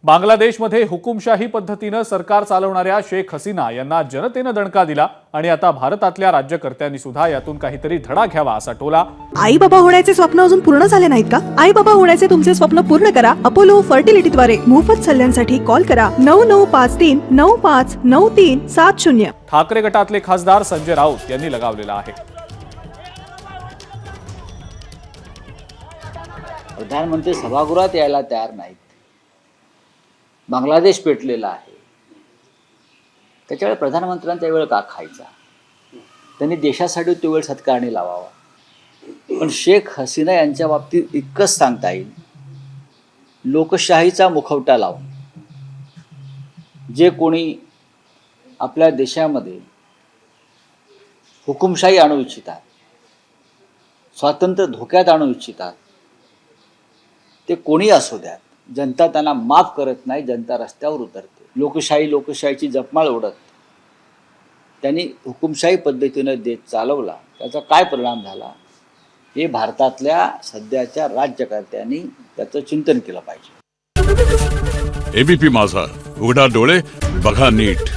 बांगलादेशमध्ये हुकुमशाही पद्धतीनं सरकार चालवणाऱ्या शेख हसीना यांना जनतेनं दणका दिला आणि आता भारतातल्या राज्यकर्त्यांनी सुद्धा यातून काहीतरी धडा घ्यावा असा टोला। आई बाबा होण्याचे स्वप्न अजून पूर्ण झाले नाहीत का? आई बाबा होण्याचे तुमचे स्वप्न पूर्ण करा अपोलो फर्टिलिटीद्वारे। मोफत सल्ल्यांसाठी कॉल करा 9953959370। ठाकरे गटातले खासदार संजय राऊत यांनी लगावलेला आहे। प्रधानमंत्री सभागृहात यायला तयार नाहीत। बांगलादेश पेटलेला आहे, त्याच्यावेळी प्रधानमंत्र्यांचा वेळ का खायचा? त्यांनी देशासाठी तो वेळ सत्कारणी लावावा। पण शेख हसीना यांच्या बाबतीत इतकंच सांगता येईल, लोकशाहीचा मुखवटा लावून जे कोणी आपल्या देशामध्ये हुकुमशाही आणू इच्छितात, स्वातंत्र्य धोक्यात आणू इच्छितात, ते कोणी असू द्यात, जनता त्यांना माफ करत नाही। जनता रस्त्यावर उतरते। लोकशाहीची जपमाळ ओढत त्यांनी हुकुमशाही पद्धतीने देश चालवला। त्याचा काय परिणाम झाला हे भारतातल्या सध्याच्या राज्यकर्त्यांनी त्याचं चिंतन केलं पाहिजे। एबीपी माझा, उघडा डोळे बघा नीट।